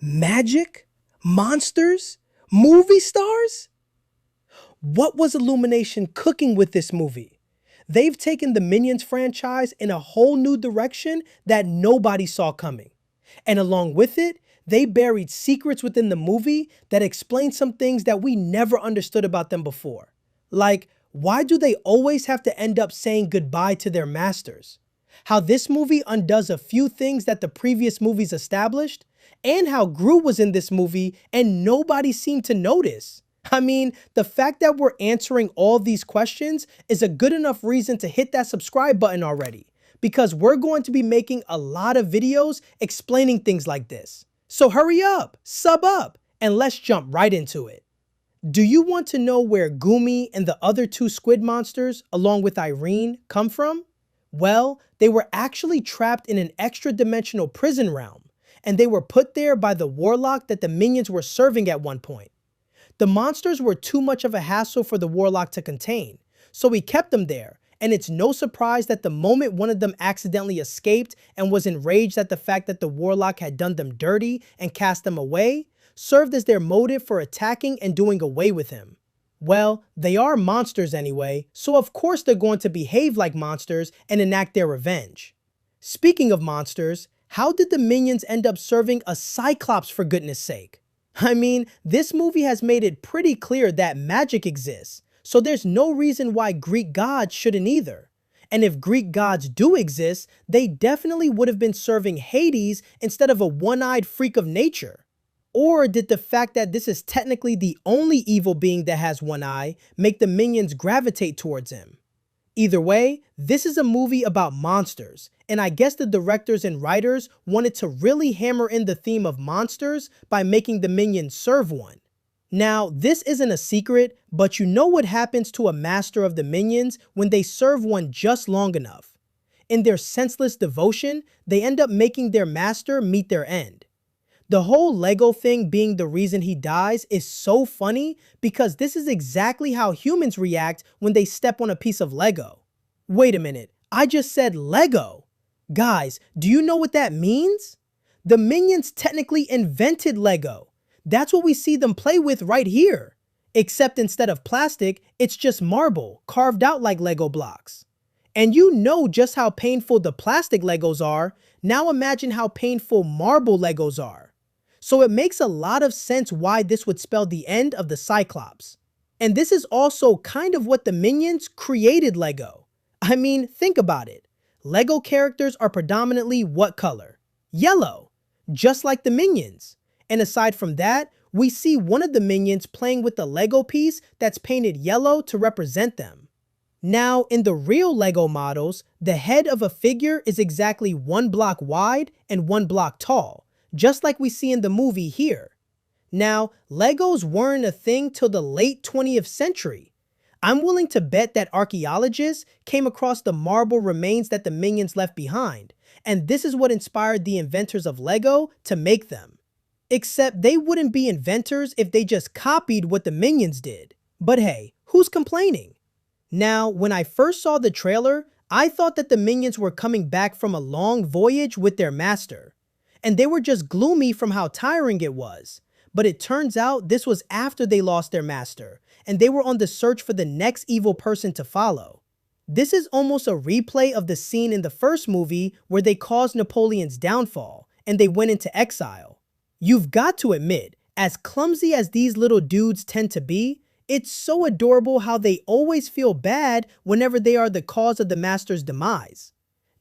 Magic? Monsters? Movie stars? What was Illumination cooking with this movie? They've taken the Minions franchise in a whole new direction that nobody saw coming. And along with it, they buried secrets within the movie that explain some things that we never understood about them before. Like, why do they always have to end up saying goodbye to their masters? How this movie undoes a few things that the previous movies established, and how Gru was in this movie and nobody seemed to notice. I mean, the fact that we're answering all these questions is a good enough reason to hit that subscribe button already, because we're going to be making a lot of videos explaining things like this. So hurry up, sub up, and let's jump right into it. Do you want to know where Goome and the other two squid monsters, along with Irene, come from? Well, they were actually trapped in an extra-dimensional prison realm, and they were put there by the warlock that the minions were serving at one point. The monsters were too much of a hassle for the warlock to contain, so he kept them there, and it's no surprise that the moment one of them accidentally escaped and was enraged at the fact that the warlock had done them dirty and cast them away, served as their motive for attacking and doing away with him. Well, they are monsters anyway, so of course they're going to behave like monsters and enact their revenge. Speaking of monsters, how did the minions end up serving a Cyclops, for goodness sake? I mean, this movie has made it pretty clear that magic exists, so there's no reason why Greek gods shouldn't either. And if Greek gods do exist, they definitely would have been serving Hades instead of a one-eyed freak of nature. Or did the fact that this is technically the only evil being that has one eye make the minions gravitate towards him? Either way, this is a movie about monsters, and I guess the directors and writers wanted to really hammer in the theme of monsters by making the minions serve one. Now, this isn't a secret, but you know what happens to a master of the minions when they serve one just long enough. In their senseless devotion, they end up making their master meet their end. The whole Lego thing being the reason he dies is so funny because this is exactly how humans react when they step on a piece of Lego. Wait a minute, I just said Lego. Guys, do you know what that means? The minions technically invented Lego. That's what we see them play with right here. Except instead of plastic, it's just marble, carved out like Lego blocks. And you know just how painful the plastic Legos are, now imagine how painful marble Legos are. So it makes a lot of sense why this would spell the end of the Cyclops. And this is also kind of what the minions created Lego. I mean, think about it. Lego characters are predominantly what color? Yellow, just like the minions. And aside from that, we see one of the minions playing with the Lego piece that's painted yellow to represent them. Now, in the real Lego models, the head of a figure is exactly 1 block wide and 1 block tall, just like we see in the movie here. Now, Legos weren't a thing till the late 20th century. I'm willing to bet that archaeologists came across the marble remains that the minions left behind, and this is what inspired the inventors of Lego to make them. Except they wouldn't be inventors if they just copied what the minions did. But hey, who's complaining? Now, when I first saw the trailer, I thought that the minions were coming back from a long voyage with their master, and they were just gloomy from how tiring it was. But it turns out this was after they lost their master, and they were on the search for the next evil person to follow. This is almost a replay of the scene in the first movie where they caused Napoleon's downfall, and they went into exile. You've got to admit, as clumsy as these little dudes tend to be, it's so adorable how they always feel bad whenever they are the cause of the master's demise.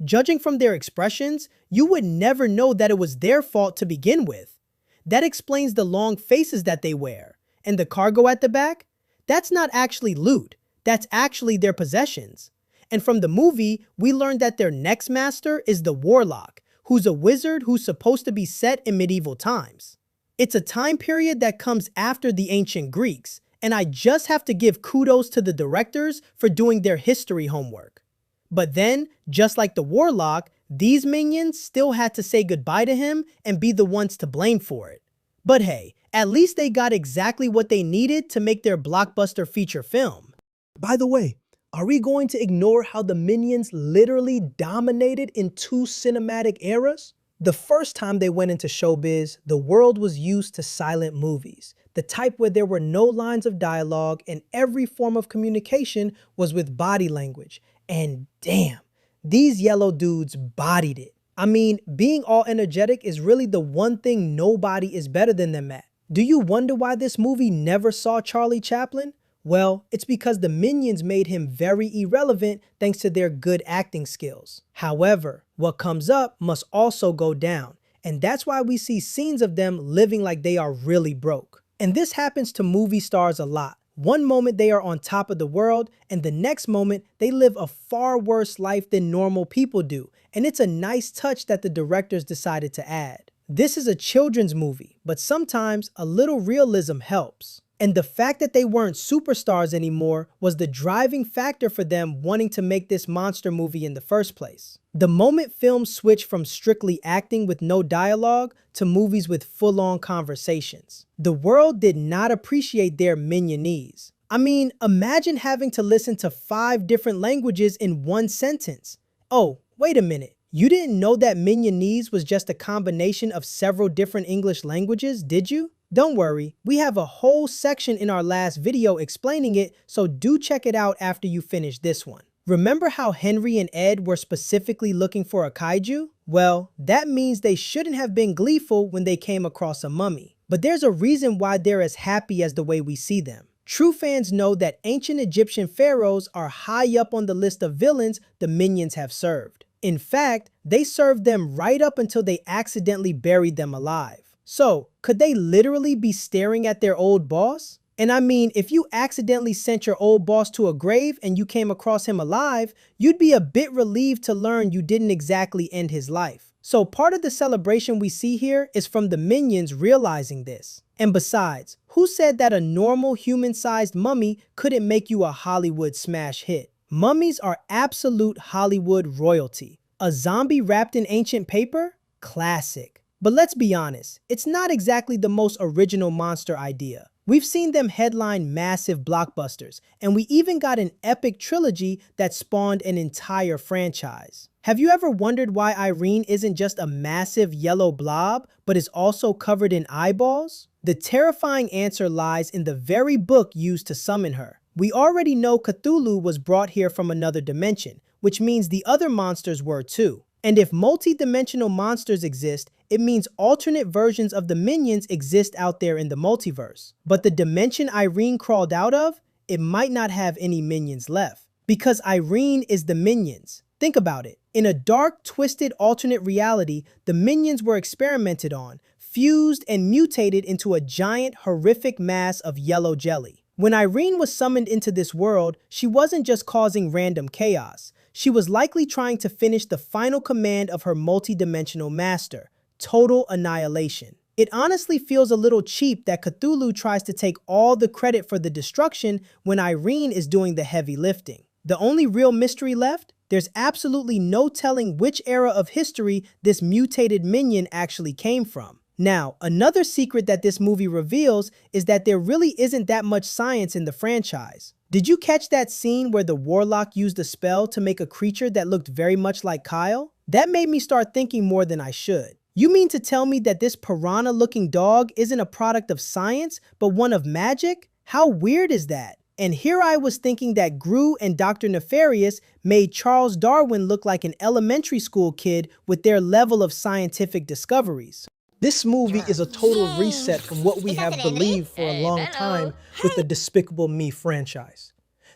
Judging from their expressions, you would never know that it was their fault to begin with. That explains the long faces that they wear. And the cargo at the back? That's not actually loot, that's actually their possessions. And from the movie, we learned that their next master is the warlock, who's a wizard who's supposed to be set in medieval times. It's a time period that comes after the ancient Greeks, and I just have to give kudos to the directors for doing their history homework. But then, just like the warlock, these minions still had to say goodbye to him and be the ones to blame for it. But hey, at least they got exactly what they needed to make their blockbuster feature film. By the way, are we going to ignore how the Minions literally dominated in 2 cinematic eras? The first time they went into showbiz, the world was used to silent movies, the type where there were no lines of dialogue and every form of communication was with body language. And damn, these yellow dudes bodied it. I mean, being all energetic is really the one thing nobody is better than them at. Do you wonder why this movie never saw Charlie Chaplin? Well, it's because the Minions made him very irrelevant thanks to their good acting skills. However, what comes up must also go down, and that's why we see scenes of them living like they are really broke. And this happens to movie stars a lot. One moment they are on top of the world, and the next moment they live a far worse life than normal people do, and it's a nice touch that the directors decided to add. This is a children's movie, but sometimes a little realism helps. And the fact that they weren't superstars anymore was the driving factor for them wanting to make this monster movie in the first place. The moment films switched from strictly acting with no dialogue to movies with full-on conversations, the world did not appreciate their Minionese. I mean, imagine having to listen to 5 different languages in one sentence. Oh, wait a minute. You didn't know that Minionese was just a combination of several different English languages, did you? Don't worry, we have a whole section in our last video explaining it, so do check it out after you finish this one. Remember how Henry and Ed were specifically looking for a kaiju? Well, that means they shouldn't have been gleeful when they came across a mummy. But there's a reason why they're as happy as the way we see them. True fans know that ancient Egyptian pharaohs are high up on the list of villains the Minions have served. In fact, they served them right up until they accidentally buried them alive. So, could they literally be staring at their old boss? And I mean, if you accidentally sent your old boss to a grave and you came across him alive, you'd be a bit relieved to learn you didn't exactly end his life. So part of the celebration we see here is from the Minions realizing this. And besides, who said that a normal human-sized mummy couldn't make you a Hollywood smash hit? Mummies are absolute Hollywood royalty. A zombie wrapped in ancient paper? Classic. But let's be honest, it's not exactly the most original monster idea. We've seen them headline massive blockbusters, and we even got an epic trilogy that spawned an entire franchise. Have you ever wondered why Irene isn't just a massive yellow blob, but is also covered in eyeballs? The terrifying answer lies in the very book used to summon her. We already know Cthulhu was brought here from another dimension, which means the other monsters were too. And if multi-dimensional monsters exist, it means alternate versions of the Minions exist out there in the multiverse. But the dimension Irene crawled out of, it might not have any Minions left. Because Irene is the Minions. Think about it. In a dark, twisted alternate reality, the Minions were experimented on, fused and mutated into a giant, horrific mass of yellow jelly. When Irene was summoned into this world, she wasn't just causing random chaos. She was likely trying to finish the final command of her multi-dimensional master, total annihilation. It honestly feels a little cheap that Cthulhu tries to take all the credit for the destruction when Irene is doing the heavy lifting. The only real mystery left? There's absolutely no telling which era of history this mutated minion actually came from. Now, another secret that this movie reveals is that there really isn't that much science in the franchise. Did you catch that scene where the warlock used a spell to make a creature that looked very much like Kyle? That made me start thinking more than I should. You mean to tell me that this piranha-looking dog isn't a product of science, but one of magic? How weird is that? And here I was thinking that Gru and Dr. Nefarious made Charles Darwin look like an elementary school kid with their level of scientific discoveries. This movie is a total reset from what we have believed for a long time with the Despicable Me franchise.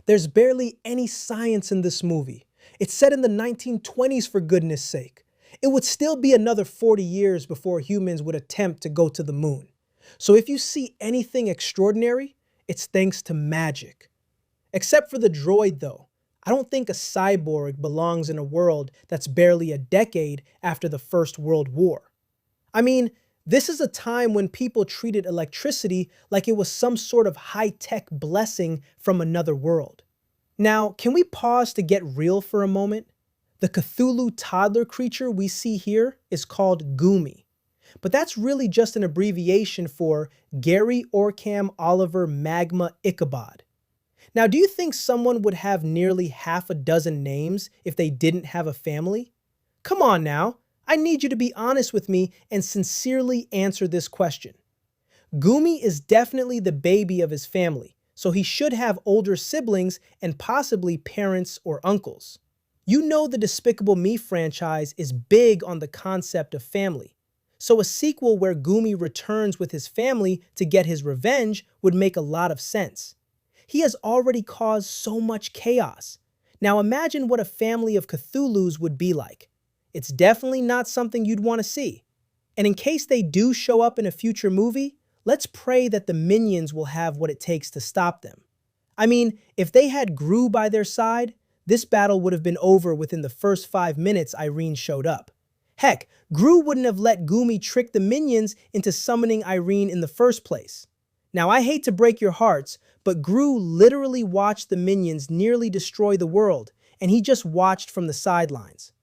There's barely any science in this movie. It's set in the 1920s, for goodness sake. It would still be another 40 years before humans would attempt to go to the moon. So if you see anything extraordinary, it's thanks to magic. Except for the droid though. I don't think a cyborg belongs in a world that's barely a decade after the First World War. I mean, this is a time when people treated electricity like it was some sort of high-tech blessing from another world. Now, can we pause to get real for a moment? The Cthulhu toddler creature we see here is called Goome, but that's really just an abbreviation for Gary Orcam Oliver Magma Ichabod. Now, do you think someone would have nearly half a dozen names if they didn't have a family? Come on now. I need you to be honest with me and sincerely answer this question. Goome is definitely the baby of his family, so he should have older siblings and possibly parents or uncles. You know the Despicable Me franchise is big on the concept of family, so a sequel where Goome returns with his family to get his revenge would make a lot of sense. He has already caused so much chaos. Now imagine what a family of Cthulhu's would be like. It's definitely not something you'd want to see. And in case they do show up in a future movie, let's pray that the Minions will have what it takes to stop them. I mean, if they had Gru by their side, this battle would have been over within the first 5 minutes Irene showed up. Heck, Gru wouldn't have let Goome trick the Minions into summoning Irene in the first place. Now, I hate to break your hearts, but Gru literally watched the Minions nearly destroy the world, and he just watched from the sidelines.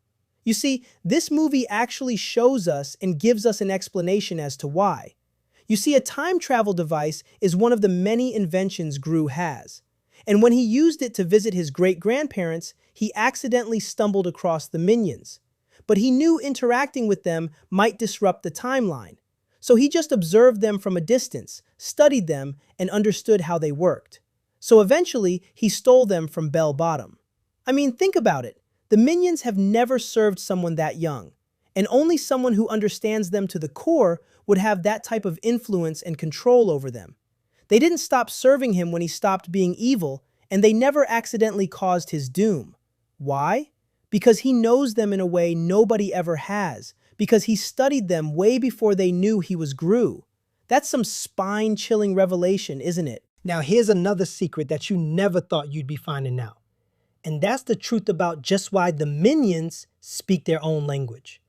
You see, this movie actually shows us and gives us an explanation as to why. You see, a time travel device is one of the many inventions Gru has. And when he used it to visit his great-grandparents, he accidentally stumbled across the Minions. But he knew interacting with them might disrupt the timeline. So he just observed them from a distance, studied them, and understood how they worked. So eventually, he stole them from Bell Bottom. I mean, think about it. The Minions have never served someone that young, and only someone who understands them to the core would have that type of influence and control over them. They didn't stop serving him when he stopped being evil, and they never accidentally caused his doom. Why? Because he knows them in a way nobody ever has, because he studied them way before they knew he was Gru. That's some spine-chilling revelation, isn't it? Now here's another secret that you never thought you'd be finding out. And that's the truth about just why the Minions speak their own language.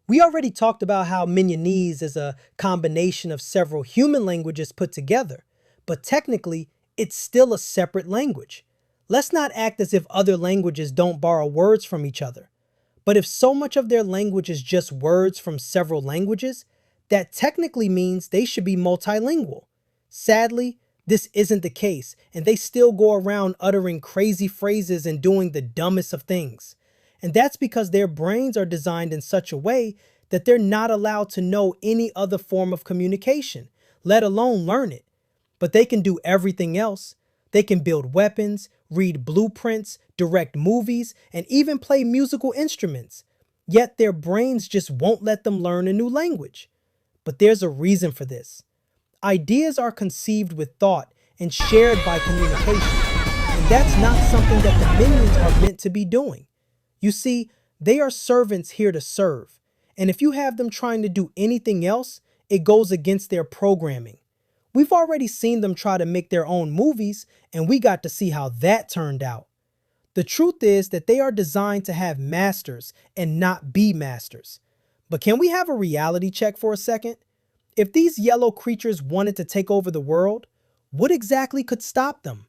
We already talked about how Minionese is a combination of several human languages put together, but technically, it's still a separate language. Let's not act as if other languages don't borrow words from each other. But if so much of their language is just words from several languages, that technically means they should be multilingual. Sadly, this isn't the case, and they still go around uttering crazy phrases and doing the dumbest of things. And that's because their brains are designed in such a way that they're not allowed to know any other form of communication, let alone learn it. But they can do everything else. They can build weapons, read blueprints, direct movies, and even play musical instruments. Yet their brains just won't let them learn a new language. But there's a reason for this. Ideas are conceived with thought and shared by communication. And that's not something that the Minions are meant to be doing. You see, they are servants here to serve. And if you have them trying to do anything else, it goes against their programming. We've already seen them try to make their own movies, and we got to see how that turned out. The truth is that they are designed to have masters and not be masters. But can we have a reality check for a second? If these yellow creatures wanted to take over the world, what exactly could stop them?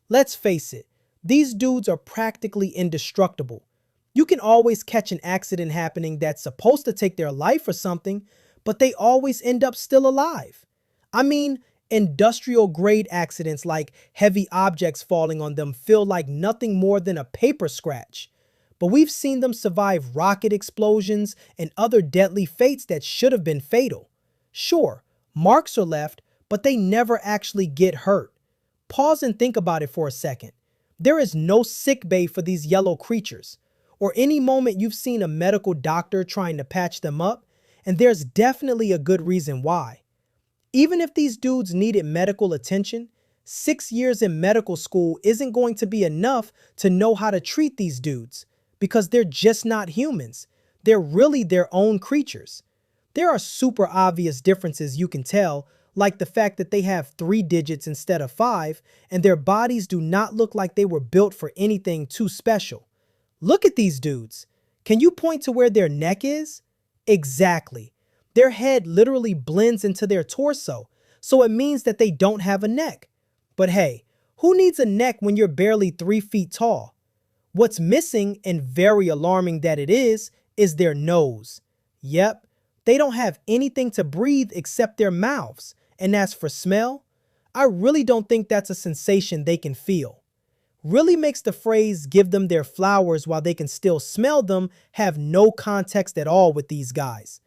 Let's face it, these dudes are practically indestructible. You can always catch an accident happening that's supposed to take their life or something, but they always end up still alive. I mean, industrial grade accidents like heavy objects falling on them feel like nothing more than a paper scratch. But we've seen them survive rocket explosions and other deadly fates that should have been fatal. Sure, marks are left, but they never actually get hurt. Pause and think about it for a second. There is no sick bay for these yellow creatures, or any moment you've seen a medical doctor trying to patch them up, and there's definitely a good reason why. Even if these dudes needed medical attention, 6 years in medical school isn't going to be enough to know how to treat these dudes, because they're just not humans. They're really their own creatures. There are super obvious differences you can tell, like the fact that they have 3 digits instead of 5, and their bodies do not look like they were built for anything too special. Look at these dudes. Can you point to where their neck is? Exactly. Their head literally blends into their torso, so it means that they don't have a neck. But hey, who needs a neck when you're barely 3 feet tall? What's missing, and very alarming that it is their nose. Yep, they don't have anything to breathe except their mouths. And as for smell, I really don't think that's a sensation they can feel. really makes the phrase "give them their flowers while they can still smell them" have no context at all with these guys.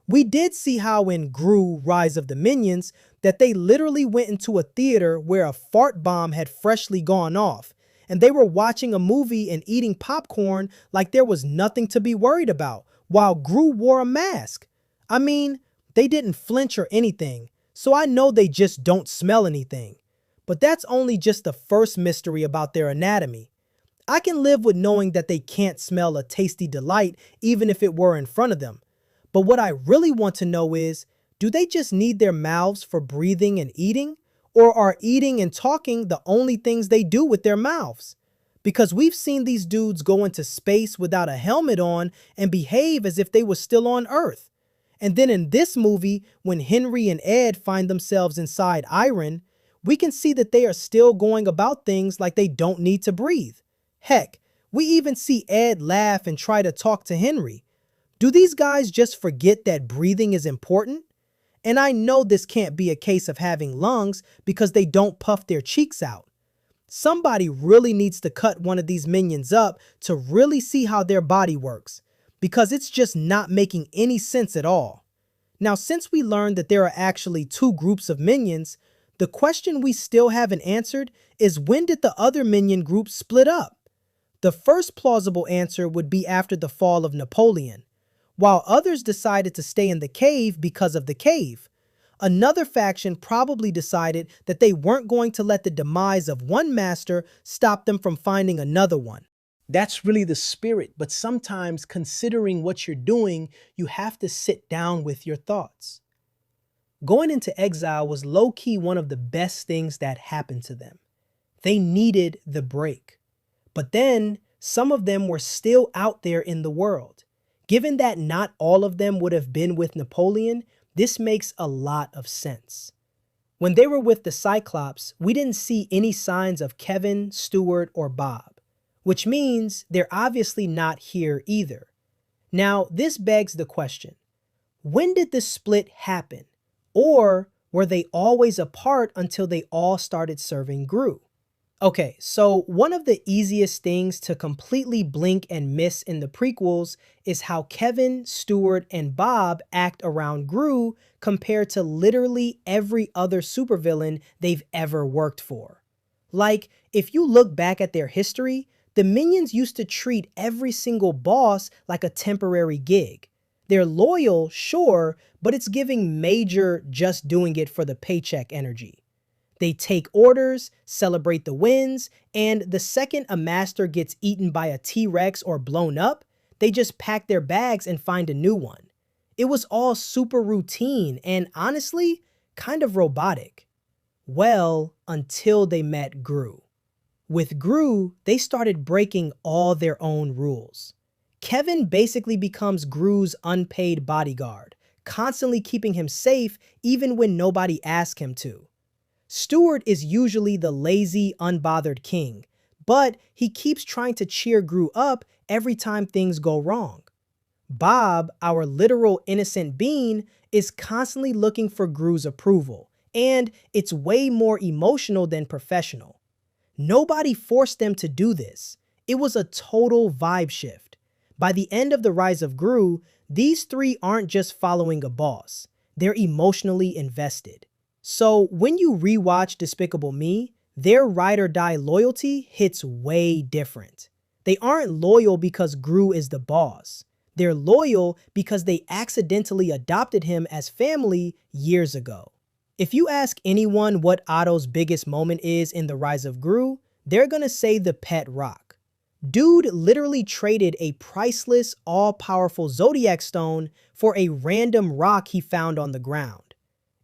We did see how in Gru, Rise of the Minions, that they literally went into a theater where a fart bomb had freshly gone off, and they were watching a movie and eating popcorn like there was nothing to be worried about, while Gru wore a mask. I mean, they didn't flinch or anything, so I know they just don't smell anything. But that's only just the first mystery about their anatomy. I can live with knowing that they can't smell a tasty delight even if it were in front of them. But what I really want to know is, do they just need their mouths for breathing and eating? Or are eating and talking the only things they do with their mouths? Because we've seen these dudes go into space without a helmet on and behave as if they were still on Earth. And then in this movie, when Henry and Ed find themselves inside Irene, we can see that they are still going about things like they don't need to breathe. Heck, we even see Ed laugh and try to talk to Henry. Do these guys just forget that breathing is important? And I know this can't be a case of having lungs because they don't puff their cheeks out. Somebody really needs to cut one of these minions up to really see how their body works, because it's just not making any sense at all. Now, since we learned that there are actually two groups of minions, the question we still haven't answered is, when did the other minion group split up? The first plausible answer would be after the fall of Napoleon, while others decided to stay in the cave because of the cave. Another faction probably decided that they weren't going to let the demise of one master stop them from finding another one. That's really the spirit, but sometimes considering what you're doing, you have to sit down with your thoughts. Going into exile was low-key one of the best things that happened to them. They needed the break. But then, some of them were still out there in the world. Given that not all of them would have been with Napoleon, this makes a lot of sense. When they were with the Cyclops, we didn't see any signs of Kevin, Stuart, or Bob, which means they're obviously not here either. Now, this begs the question, when did this split happen? Or were they always apart until they all started serving Gru? Okay, so one of the easiest things to completely blink and miss in the prequels is how Kevin, Stuart, and Bob act around Gru compared to literally every other supervillain they've ever worked for. Like, if you look back at their history, the Minions used to treat every single boss like a temporary gig. They're loyal, sure, but it's giving major just doing it for the paycheck energy. They take orders, celebrate the wins, and the second a master gets eaten by a T-Rex or blown up, they just pack their bags and find a new one. It was all super routine and honestly, kind of robotic. Well, until they met Gru. With Gru, they started breaking all their own rules. Kevin basically becomes Gru's unpaid bodyguard, constantly keeping him safe even when nobody asks him to. Stuart is usually the lazy, unbothered king, but he keeps trying to cheer Gru up every time things go wrong. Bob, our literal innocent bean, is constantly looking for Gru's approval, and it's way more emotional than professional. Nobody forced them to do this. It was a total vibe shift. By the end of the Rise of Gru, these three aren't just following a boss. They're emotionally invested. So when you rewatch Despicable Me, their ride or die loyalty hits way different. They aren't loyal because Gru is the boss. They're loyal because they accidentally adopted him as family years ago. If you ask anyone what Otto's biggest moment is in the Rise of Gru, they're gonna say the pet rock. Dude literally traded a priceless, all-powerful Zodiac stone for a random rock he found on the ground.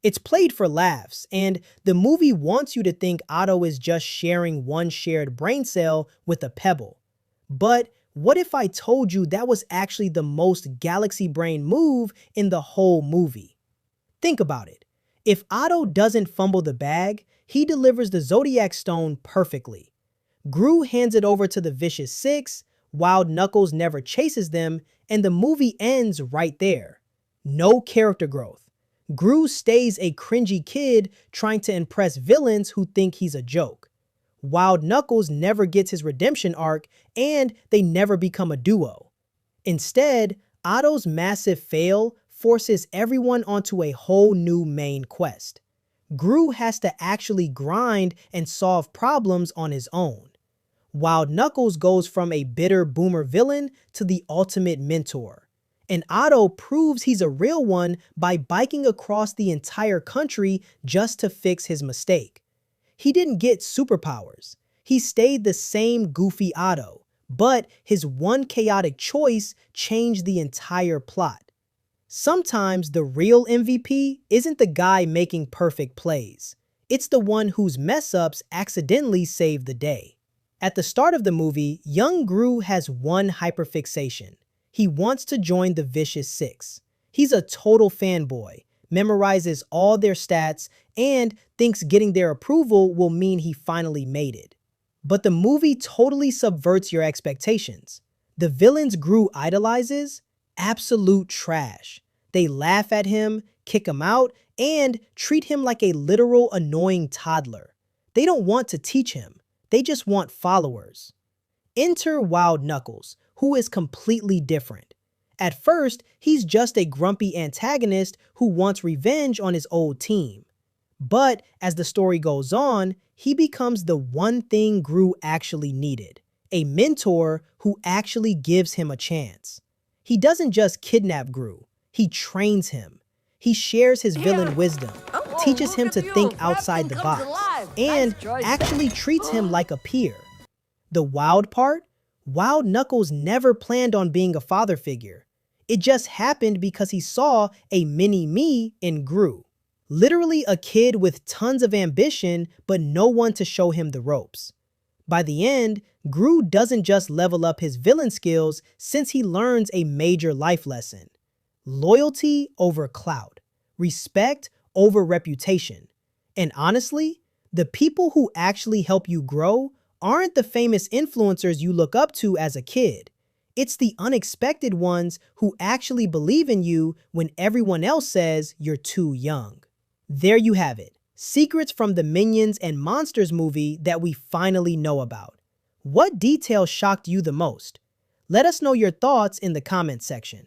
It's played for laughs, and the movie wants you to think Otto is just sharing one shared brain cell with a pebble. But what if I told you that was actually the most galaxy brain move in the whole movie? Think about it. If Otto doesn't fumble the bag, he delivers the Zodiac stone perfectly. Gru hands it over to the Vicious Six, Wild Knuckles never chases them, and the movie ends right there. No character growth. Gru stays a cringy kid trying to impress villains who think he's a joke. Wild Knuckles never gets his redemption arc, and they never become a duo. Instead, Otto's massive fail forces everyone onto a whole new main quest. Gru has to actually grind and solve problems on his own. Wild Knuckles goes from a bitter boomer villain to the ultimate mentor. And Otto proves he's a real one by biking across the entire country just to fix his mistake. He didn't get superpowers. He stayed the same goofy Otto, but his one chaotic choice changed the entire plot. Sometimes the real MVP isn't the guy making perfect plays. It's the one whose mess-ups accidentally save the day. At the start of the movie, young Gru has one hyperfixation. He wants to join the Vicious Six. He's a total fanboy, memorizes all their stats, and thinks getting their approval will mean he finally made it. But the movie totally subverts your expectations. The villains Gru idolizes? Absolute trash. They laugh at him, kick him out, and treat him like a literal annoying toddler. They don't want to teach him. They just want followers. Enter Wild Knuckles, who is completely different. At first, he's just a grumpy antagonist who wants revenge on his old team. But as the story goes on, he becomes the one thing Gru actually needed, a mentor who actually gives him a chance. He doesn't just kidnap Gru, he trains him. He shares his villain wisdom, teaches him to think outside the box, and actually treats him like a peer. The wild part? Wild Knuckles never planned on being a father figure. It just happened because he saw a mini-me in Gru. Literally a kid with tons of ambition, but no one to show him the ropes. By the end, Gru doesn't just level up his villain skills since he learns a major life lesson. Loyalty over clout. Respect over reputation. And honestly, the people who actually help you grow aren't the famous influencers you look up to as a kid. It's the unexpected ones who actually believe in you when everyone else says you're too young. There you have it. Secrets from the Minions and Monsters movie that we finally know about. What detail shocked you the most? Let us know your thoughts in the comments section.